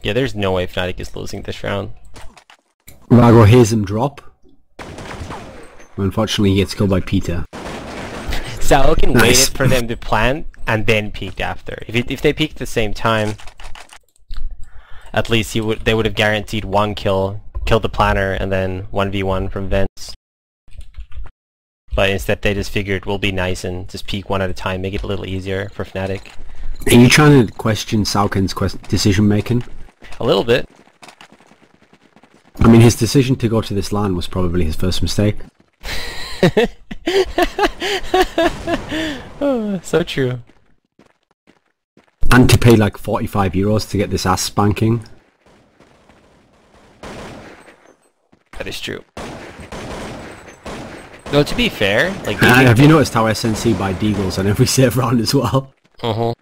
Yeah, there's no way Fnatic is losing this round. Rago hears him drop. Unfortunately, he gets killed by Peter. Sauken Nice. waited for them to plant and then peeked after. If they peeked at the same time, at least they would have guaranteed one kill, killed the planner, and then 1v1 from vents. But instead they just figured we'll be nice and just peek one at a time, make it a little easier for Fnatic. Are you trying to question Sauken's decision making? A little bit. I mean, his decision to go to this LAN was probably his first mistake. Oh, so true. And to pay like 45 euros to get this ass spanking. That is true. No, to be fair, like... Have you noticed how SNC buy deagles on every save round as well? Do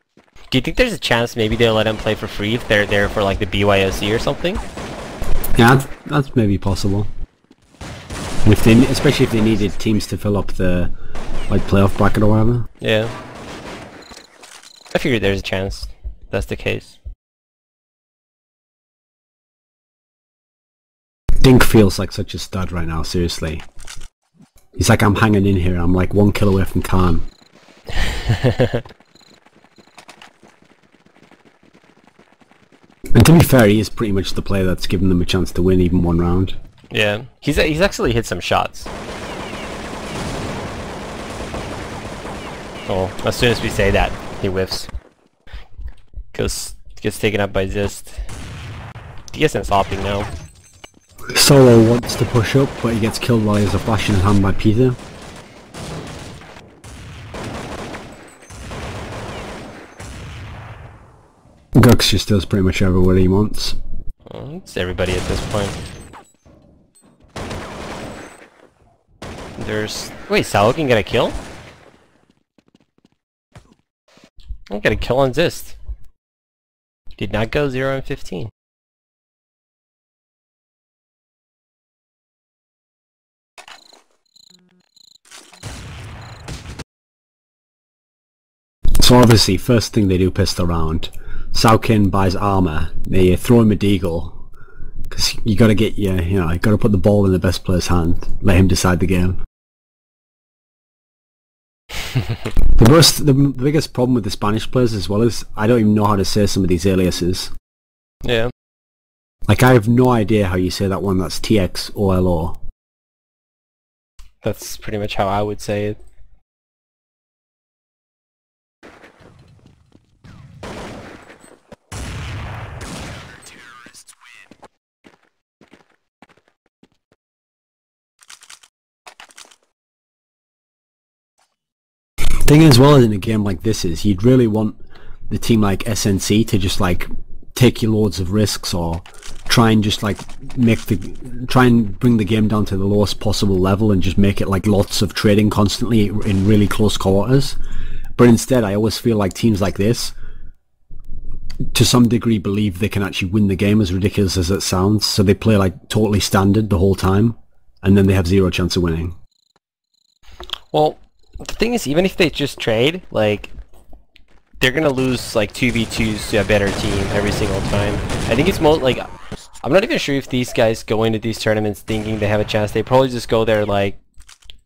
you think there's a chance maybe they'll let him play for free if they're there for like the BYOC or something? Yeah, that's maybe possible. And if they, especially if they needed teams to fill up the like playoff bracket or whatever. Yeah. I figured there's a chance that's the case. Dink feels like such a stud right now, seriously. He's like, I'm hanging in here, I'm like 1 kill away from Khan. And to be fair, he is pretty much the player that's given them a chance to win even one round. Yeah, he's actually hit some shots. Oh, as soon as we say that, he whiffs. Gets taken up by Zist. DSN's hopping now. Solo wants to push up, but he gets killed while he has a flash in his hand by Peter. Gux just does pretty much everywhere he wants. Oh, it's everybody at this point. There's... Wait, Sauken got a kill? I got a kill on Zist. Did not go 0 and 15. So obviously, first thing they do pissed around. Sauken buys armor. They throw him a deagle because you got to get you got to put the ball in the best player's hand. Let him decide the game. The biggest problem with the Spanish players as well is I don't even know how to say some of these aliases. Yeah. Like I have no idea how you say that one. That's TXOLO. That's pretty much how I would say it. Thing as well in a game like this is you'd really want the team like SNC to just like take you loads of risks or try and just like try and bring the game down to the lowest possible level and just make it like lots of trading constantly in really close quarters. But instead I always feel like teams like this to some degree believe they can actually win the game, as ridiculous as it sounds, so they play like totally standard the whole time and then they have zero chance of winning. Well, the thing is, even if they just trade, like, they're gonna lose, like, 2v2s to a better team every single time. I think it's most, like, I'm not even sure if these guys go into these tournaments thinking they have a chance. They probably just go there, like,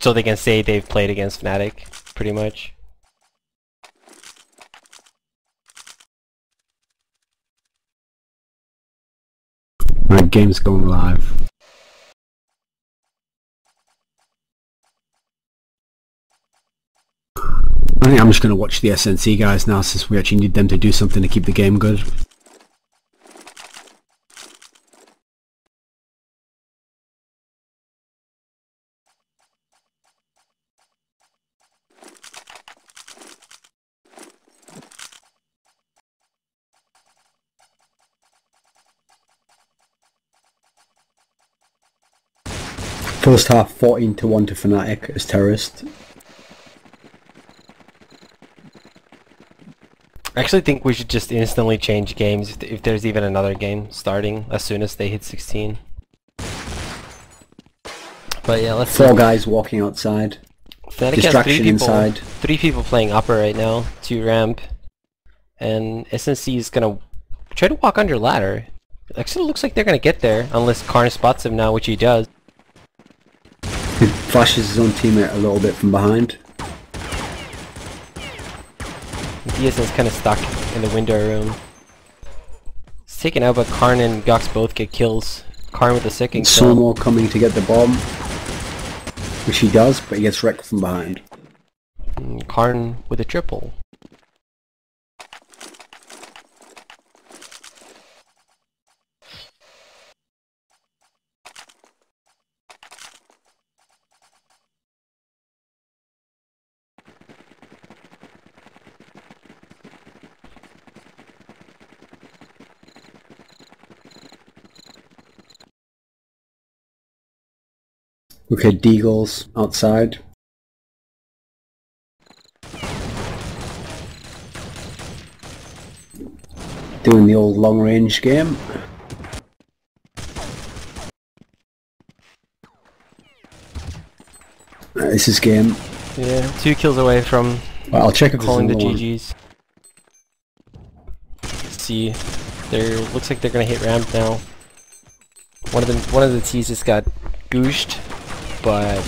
so they can say they've played against Fnatic, pretty much. Right, game's going live. I think I'm just going to watch the SNC guys now since we actually need them to do something to keep the game good. First half 14-1 to Fnatic as terrorist. I actually think we should just instantly change games if there's even another game starting as soon as they hit 16. But yeah, let's... Four guys walking outside. Fnatic Distraction has inside. 3 people playing upper right now, 2 ramp. And SNC is gonna try to walk under ladder. Actually, it looks like they're gonna get there, unless Karn spots him now, which he does. He flashes his own teammate a little bit from behind. DSN's kind of stuck in the window room. It's taken out, but Karn and Gox both get kills. Karn with the second kill. Somo coming to get the bomb, which he does, but he gets wrecked from behind. And Karn with a triple. Okay, Deagle's outside. Doing the old long range game. This is game. Yeah, 2 kills away from Well, I'll check if calling the there's another GGs. Let's see, looks like they're gonna hit ramp now. One of the T's just got gooshed, but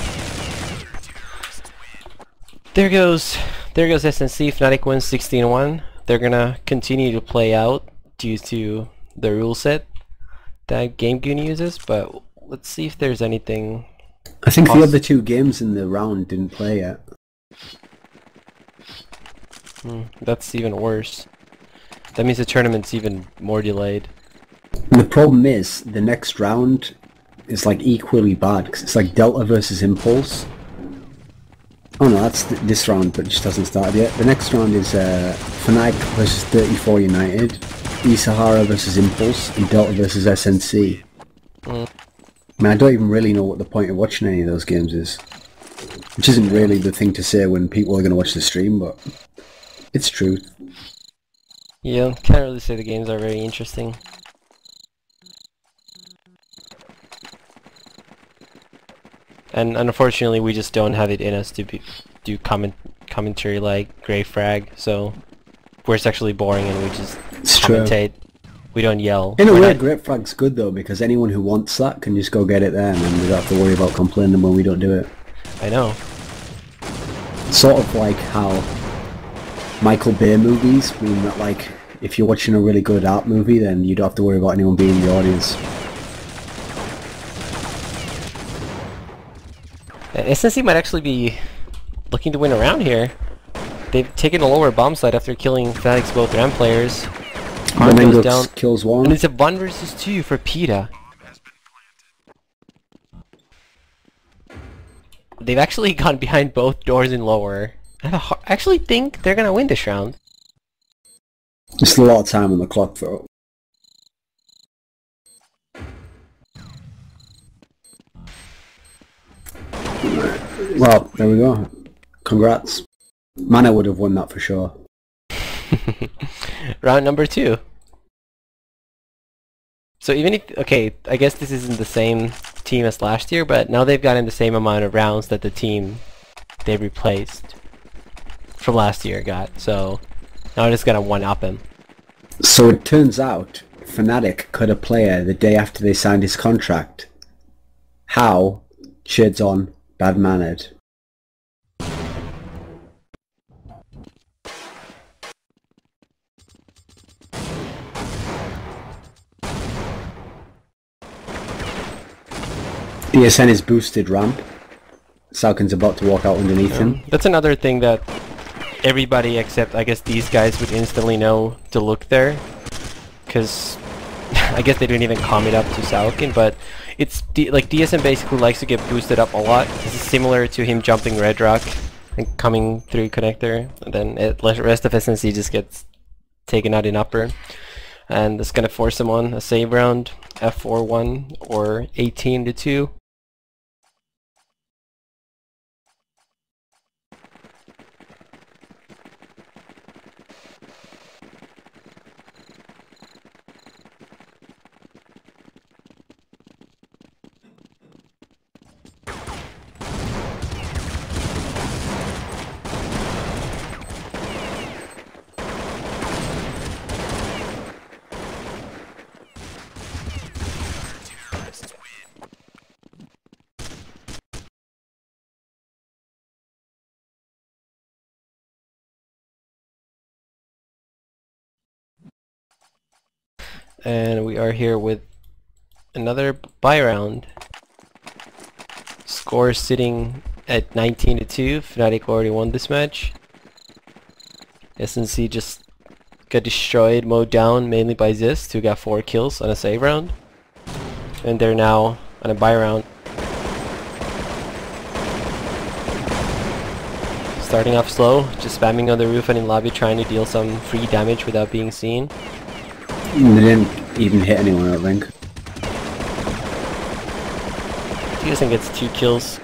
there goes SNC. Fnatic wins 16-1. They're gonna continue to play out due to the rule set that GameGune uses, but let's see if there's anything. I think the other 2 games in the round didn't play yet. That's even worse. That means the tournament's even more delayed. And the problem is, the next round is like equally bad, because it's like Delta versus Impulse. Oh no, that's this round, but it just hasn't started yet. The next round is Fnatic versus 34 United, Isahara versus Impulse, and Delta versus SNC. I mean, I don't even really know what the point of watching any of those games is. Which isn't really the thing to say when people are going to watch the stream, but it's true. Yeah, can't really say the games are very interesting. And unfortunately, we just don't have it in us to do commentary like Grey Frag, so where it's actually boring and we just commentate. We don't yell. In a way, Great Frag's good though, because anyone who wants that can just go get it there and then we don't have to worry about complaining when we don't do it. I know. Sort of like how Michael Bay movies mean that, like, if you're watching a really good art movie, then you don't have to worry about anyone being in the audience. SNC might actually be looking to win a round here. They've taken a lower bomb site after killing Fnatic's both ramp players. Karn goes down, kills one. and it's a 1 versus 2 for PETA. They've actually gone behind both doors in lower. I actually think they're gonna win this round. Just a lot of time on the clock though. Well, there we go. Congrats. Mana would have won that for sure. Round number 2. So even if, okay, I guess this isn't the same team as last year, but now they've gotten the same amount of rounds that the team they replaced from last year got. So now it's gonna one-up him. So it turns out Fnatic cut a player the day after they signed his contract. How? Shades on. Bad-mannered. DSN is boosted ramp. Salkin's about to walk out underneath him. That's another thing that everybody except I guess these guys would instantly know to look there, because I guess they didn't even comment up to Salkin, but it's like DSN basically likes to get boosted up a lot. This is similar to him jumping Red Rock and coming through connector, and then the rest of SNC just gets taken out in upper, and it's gonna force him on a save round, F4-1 or 18-2. And we are here with another buy round. Score sitting at 19-2. Fnatic already won this match. SNC just got destroyed, mowed down mainly by Zist, who got 4 kills on a save round. And they're now on a buy round. Starting off slow, just spamming on the roof and in lobby, trying to deal some free damage without being seen. They didn't even hit anyone, I think. DSN gets 2 kills.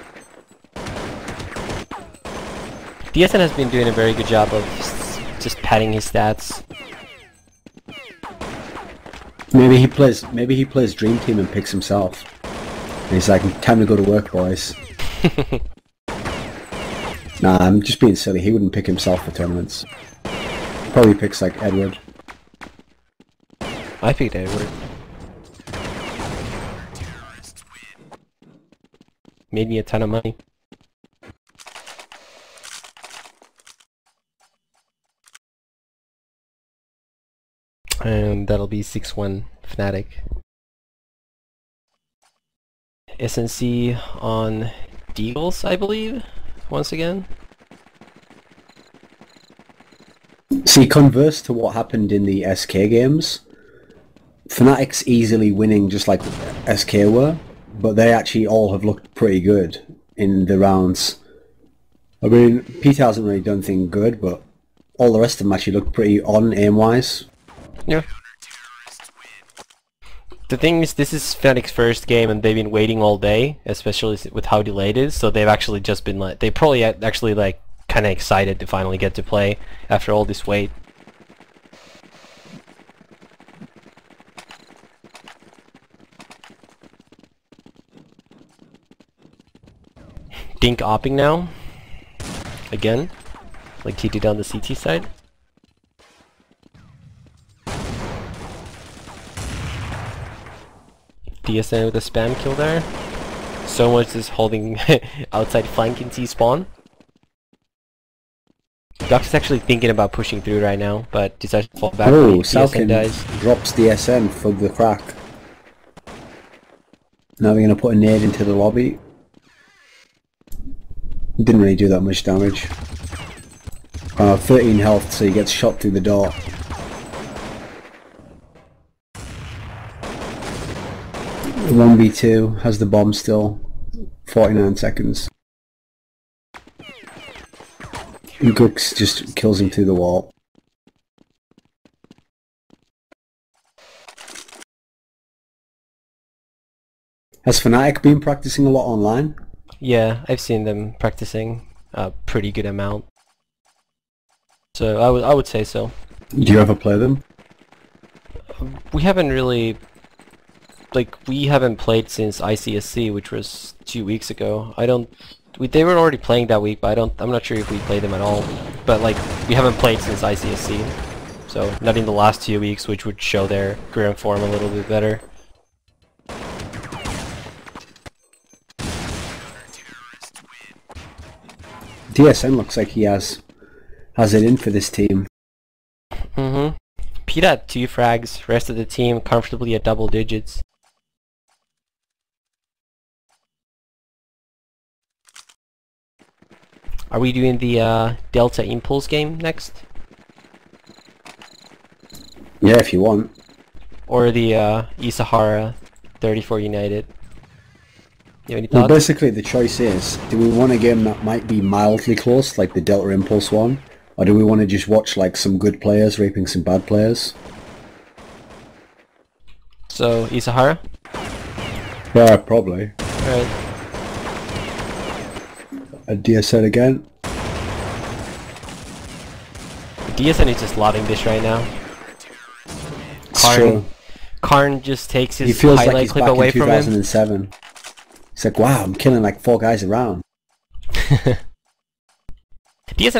DSN has been doing a very good job of just padding his stats. Maybe he plays Dream Team and picks himself. And he's like, time to go to work, boys. Nah, I'm just being silly. He wouldn't pick himself for tournaments. Probably picks like Edward. I picked Edward. Made me a ton of money. And that'll be 6-1 Fnatic. SNC on Deagles, I believe, once again. See, converse to what happened in the SK games, Fnatic's easily winning just like SK were, but they actually all have looked pretty good in the rounds. I mean, Peter hasn't really done anything good, but all the rest of them actually look pretty on aim-wise. Yeah. The thing is, this is Fnatic's first game and they've been waiting all day, especially with how delayed it is, so they've actually just been like, they probably actually like kind of excited to finally get to play after all this wait. Dink opping now. Again. Like he did on the CT side. DSN with a spam kill there. So much is holding outside flank in T-spawn. Dux is actually thinking about pushing through right now, but decides to fall back. Oh, DSN dies. Drops DSN for the crack. Now we're going to put a nade into the lobby. Didn't really do that much damage. 13 health, so he gets shot through the door. The 1v2 has the bomb still. 49 seconds. Gooks just kills him through the wall. Has Fnatic been practicing a lot online? Yeah, I've seen them practicing a pretty good amount. So I would say so. Do you ever play them? We haven't really, like, we haven't played since ICSC, which was 2 weeks ago. They were already playing that week, but I'm not sure if we played them at all. But like, we haven't played since ICSC, so not in the last 2 weeks, which would show their current form a little bit better. DSN looks like he has it in for this team. Mm-hmm. Pete at 2 frags, rest of the team comfortably at double digits. Are we doing the Delta Impulse game next? Yeah, if you want. Or the Isahara 34 United? You have any Well, thoughts? basically the choice is, do we want a game that might be mildly close, like the Delta Impulse one? Or do we want to just watch like some good players raping some bad players? So, Isahara? Yeah, probably. Alright. A DSN again. DSN is just loving this right now. Sure. Karn just takes He his feels like highlight he's clip back away in from him. 2007. He's like, wow, I'm killing like 4 guys around. DSN